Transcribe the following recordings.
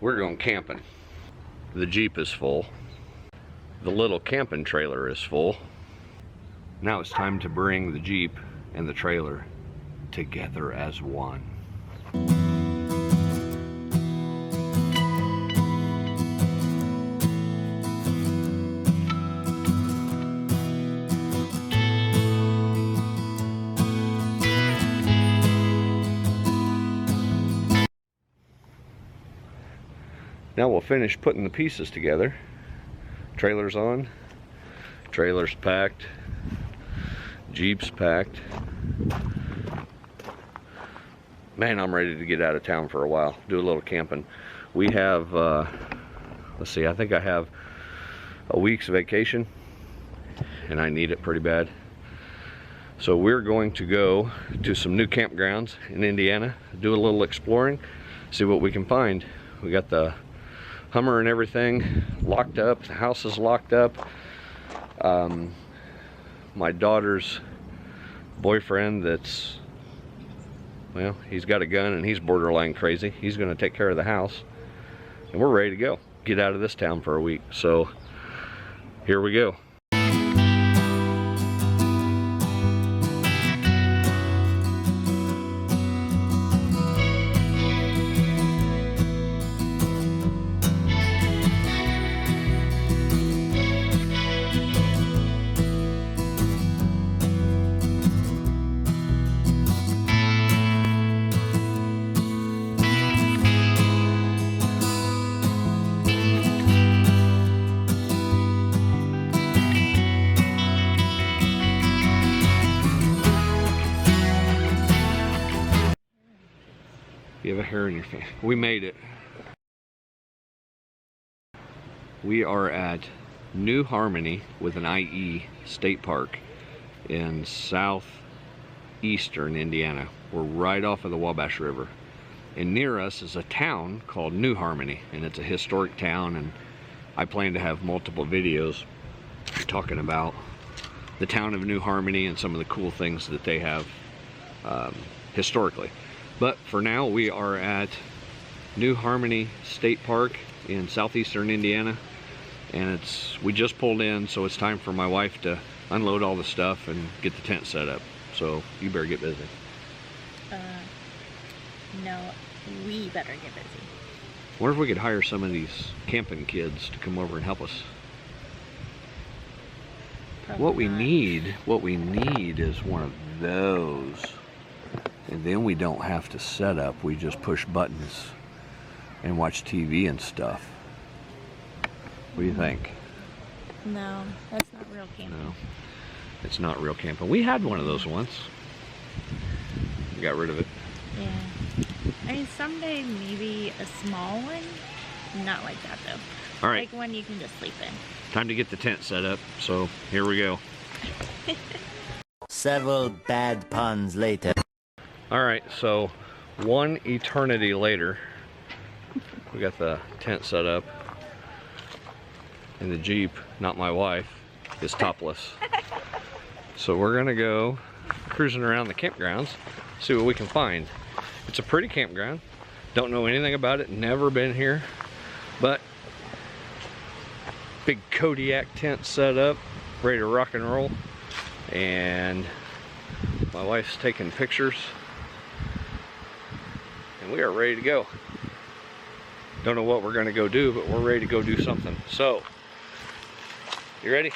We're going camping. The Jeep is full. The little camping trailer is full. Now it's time to bring the Jeep and the trailer together as one. Now we'll finish putting the pieces together. Trailer's on, trailer's packed, Jeep's packed. Man, I'm ready to get out of town for a while, do a little camping. We have, let's see, I think I have a week's vacation, and I need it pretty bad. So we're going to go to some new campgrounds in Indiana, do a little exploring, see what we can find. We got the Hummer and everything locked up, the house is locked up. My daughter's boyfriend that's, well, he's got a gun and he's borderline crazy. He's gonna take care of the house, and we're ready to go. Get out of this town for a week. So here we go. You have a hair in your face. We made it. We are at New Harmonie with an IE State Park in southeastern Indiana. We're right off of the Wabash River. And near us is a town called New Harmonie, and it's a historic town, and I plan to have multiple videos talking about the town of New Harmonie and some of the cool things that they have historically. But for now, we are at New Harmonie State Park in southeastern Indiana, and we just pulled in, so it's time for my wife to unload all the stuff and get the tent set up. So you better get busy. No, we better get busy. I wonder if we could hire some of these camping kids to come over and help us. Probably What we not. need is one of those. And then we don't have to set up, we just push buttons and watch TV and stuff. What do you think? No, that's not real camping. No, it's not real camping. We had one of those once. We got rid of it. Yeah. I mean, someday maybe a small one. Not like that though. All right. Like one you can just sleep in. Time to get the tent set up, so here we go. Several bad puns later. All right, so one eternity later, we got the tent set up, and the Jeep, not my wife, is topless. So we're gonna go cruising around the campgrounds, see what we can find. It's a pretty campground. Don't know anything about it, never been here, but big Kodiak tent set up, ready to rock and roll, and my wife's taking pictures. We are ready to go. Don't know what we're gonna go do, but we're ready to go do something. So, you ready?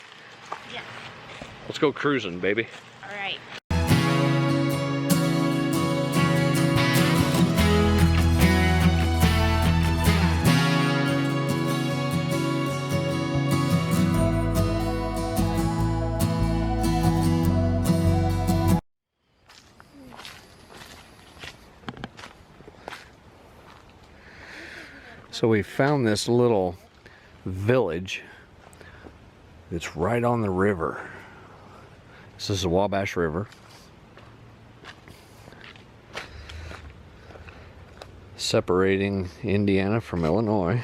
Yeah. Let's go cruising, baby. All right. So we found this little village that's right on the river. This is the Wabash River. Separating Indiana from Illinois.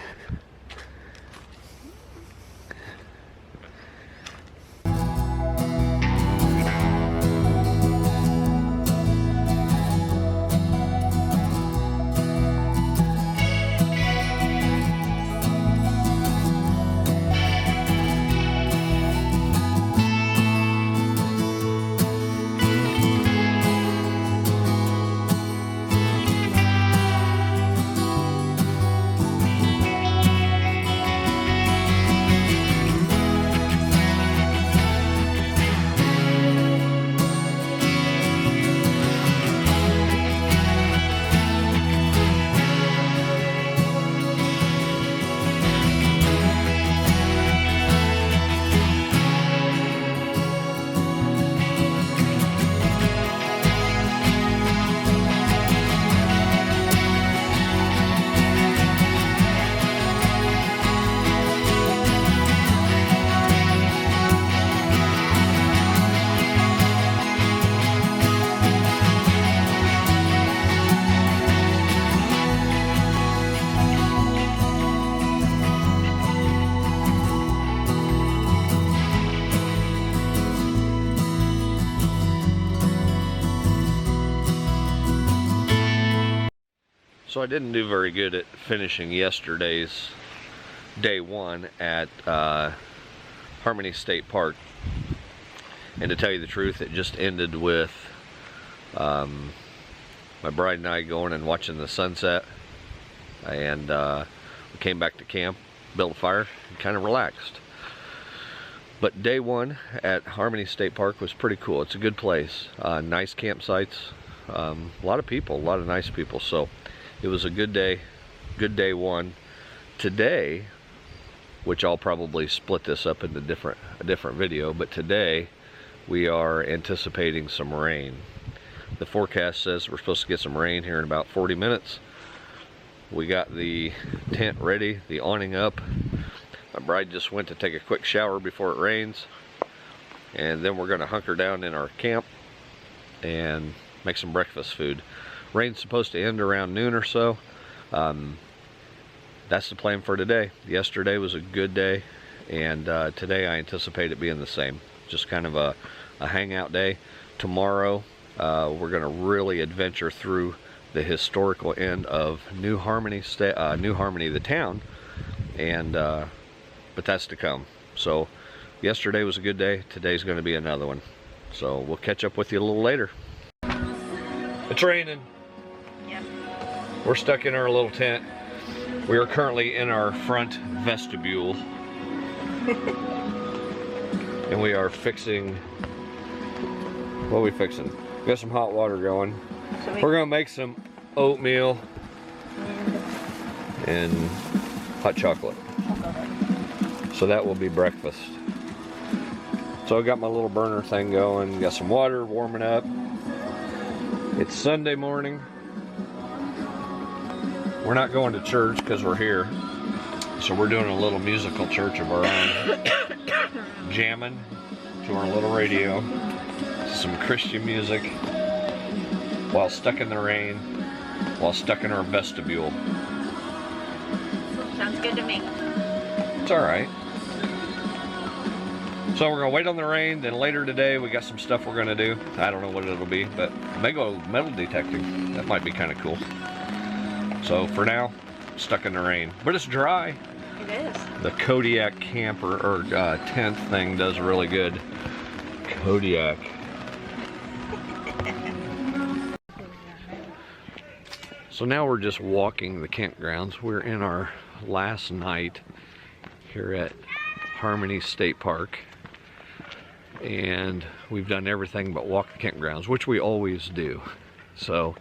So I didn't do very good at finishing yesterday's day one at Harmonie State Park. And to tell you the truth, it just ended with my bride and I going and watching the sunset. And we came back to camp, built a fire, and kind of relaxed. But day one at Harmonie State Park was pretty cool. It's a good place. Nice campsites. A lot of people, a lot of nice people. So it was a good day one. Today, which I'll probably split this up into a different video, but today we are anticipating some rain. The forecast says we're supposed to get some rain here in about 40 minutes. We got the tent ready, the awning up. My bride just went to take a quick shower before it rains, and then we're going to hunker down in our camp and make some breakfast food. Rain's supposed to end around noon or so. That's the plan for today. Yesterday was a good day, and today I anticipate it being the same. Just kind of a hangout day. Tomorrow we're going to really adventure through the historical end of New Harmony, the town, and but that's to come. So yesterday was a good day. Today's going to be another one. So we'll catch up with you a little later. It's raining. Yep. We're stuck in our little tent. We are currently in our front vestibule. And we are fixing, what are we fixing? We got some hot water going. We're gonna make some oatmeal and hot chocolate. So that will be breakfast. So I got my little burner thing going, got some water warming up. It's Sunday morning. We're not going to church because we're here. So we're doing a little musical church of our own. Jamming to our little radio. Some Christian music. While stuck in the rain. While stuck in our vestibule. Sounds good to me. It's alright. So we're going to wait on the rain, then later today we got some stuff we're going to do. I don't know what it'll be, but may go metal detecting. That might be kind of cool. So for now, stuck in the rain. But it's dry. It is. The Kodiak camper, or tent thing does really good. Kodiak. So now we're just walking the campgrounds. We're in our last night here at Harmonie State Park. And we've done everything but walk the campgrounds, which we always do. So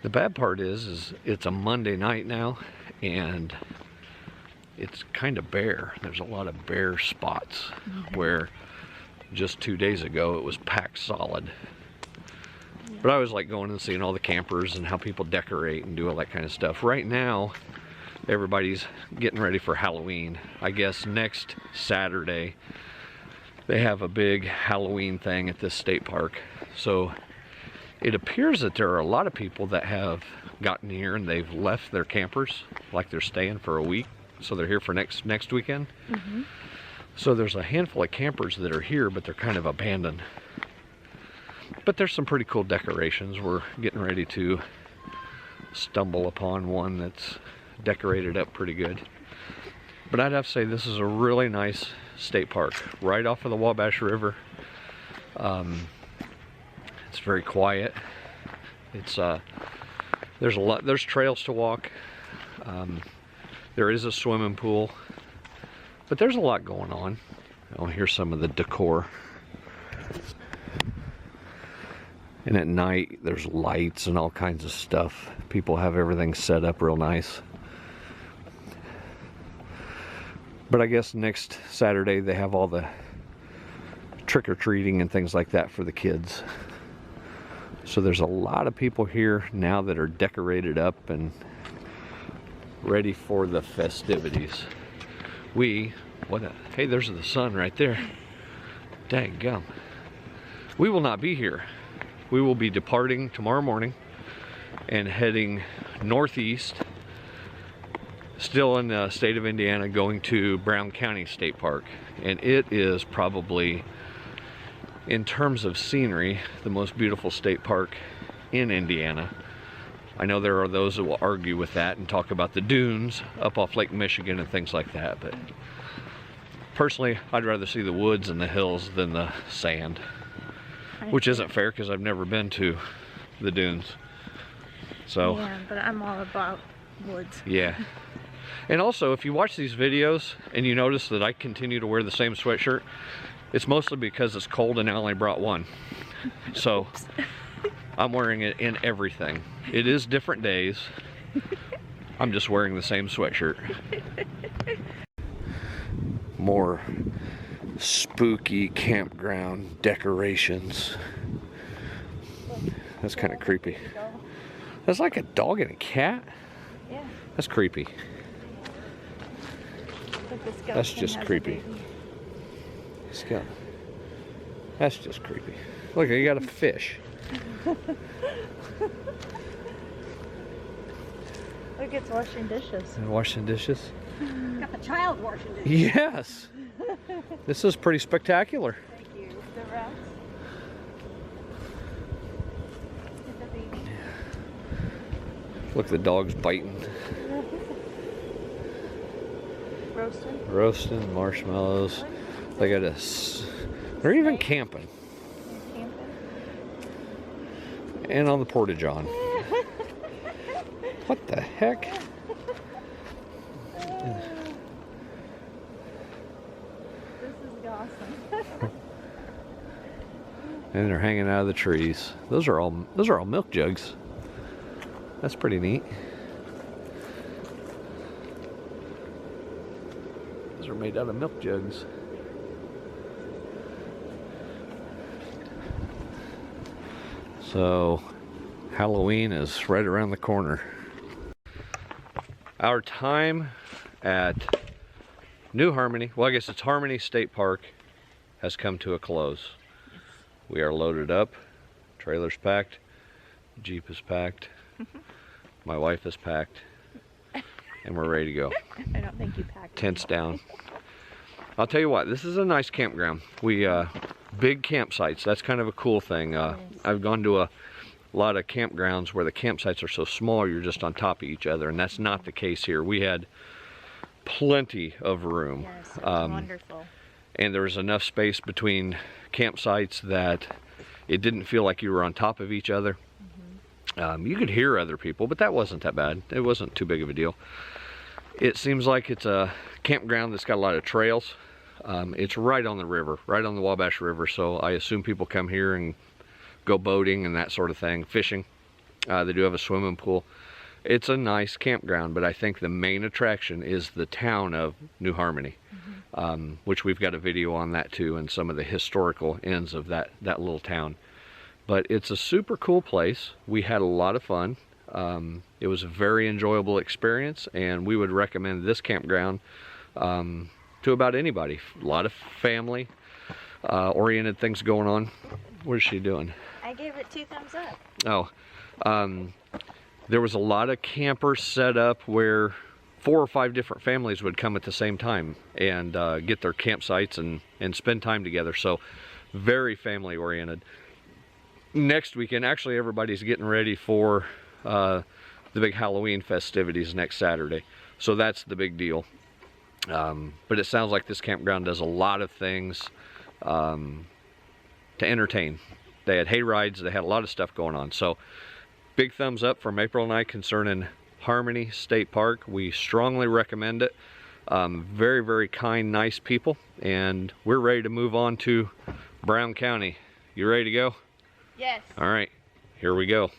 the bad part is it's a Monday night now, and it's kind of bare. There's a lot of bare spots where just 2 days ago it was packed solid. But I always like going and seeing all the campers and how people decorate and do all that kind of stuff. Right now, everybody's getting ready for Halloween. I guess next Saturday they have a big Halloween thing at this state park. So it appears that there are a lot of people that have gotten here and they've left their campers, like they're staying for a week. So they're here for next weekend. Mm-hmm. So there's a handful of campers that are here, but they're kind of abandoned. But there's some pretty cool decorations. We're getting ready to stumble upon one that's decorated up pretty good. But I'd have to say this is a really nice state park, right off of the Wabash River. It's very quiet. It's there's trails to walk. There is a swimming pool, but there's a lot going on. Oh, here's some of the decor. And at night, there's lights and all kinds of stuff. People have everything set up real nice. But I guess next Saturday they have all the trick-or-treating and things like that for the kids. So there's a lot of people here now that are decorated up and ready for the festivities. Hey, there's the sun right there. Dang gum. We will not be here. We will be departing tomorrow morning and heading northeast, still in the state of Indiana, going to Brown County State Park. And it is probably, in terms of scenery, the most beautiful state park in Indiana. I know there are those that will argue with that and talk about the dunes up off Lake Michigan and things like that, but personally, I'd rather see the woods and the hills than the sand, which isn't fair because I've never been to the dunes. So yeah, but I'm all about woods. Yeah. And also, if you watch these videos and you notice that I continue to wear the same sweatshirt, it's mostly because it's cold and I only brought one. So I'm wearing it in everything. It is different days. I'm just wearing the same sweatshirt. More spooky campground decorations. That's kind of creepy. That's like a dog and a cat? Yeah. That's creepy. But the skeleton That's just has a creepy. baby. That's just creepy. Look, you got a fish. Look, it's washing dishes. Washing dishes? Got the child washing dishes. Yes. This is pretty spectacular. Thank you. The rats. With the baby. Look, the dog's biting. Roasting. Roasting marshmallows. They got they're even camping. Camping. And on the porta-john. What the heck? This is awesome. And they're hanging out of the trees. Those are all milk jugs. That's pretty neat. Those are made out of milk jugs. So Halloween is right around the corner. Our time at New Harmony, well, I guess it's Harmonie State Park, has come to a close. We are loaded up, trailer's packed, Jeep is packed, my wife is packed, and we're ready to go. I don't think you packed. Tents down. I'll tell you what, this is a nice campground. We big campsites, that's kind of a cool thing. I've gone to a lot of campgrounds where the campsites are so small you're just on top of each other, and that's not the case here. We had plenty of room. Yes, it was wonderful. And there was enough space between campsites that it didn't feel like you were on top of each other. You could hear other people, but that wasn't that bad. It wasn't too big of a deal. It seems like it's a campground that's got a lot of trails. It's right on the river, right on the Wabash River, so I assume people come here and go boating and that sort of thing, fishing. They do have a swimming pool. It's a nice campground, but I think the main attraction is the town of New Harmony, which we've got a video on that too, and some of the historical ends of that little town. But it's a super cool place. We had a lot of fun. It was a very enjoyable experience, and we would recommend this campground to about anybody. A lot of family oriented things going on. What is she doing? I gave it 2 thumbs up. Oh, there was a lot of campers set up where 4 or 5 different families would come at the same time and get their campsites and spend time together. So very family oriented. Next weekend, actually everybody's getting ready for the big Halloween festivities next Saturday. So that's the big deal. But it sounds like this campground does a lot of things to entertain. They had hay rides, they had a lot of stuff going on. So big thumbs up from April and I concerning Harmonie State Park. We strongly recommend it. Very, very kind, nice people. And we're ready to move on to Brown County. You ready to go? Yes. All right, here we go.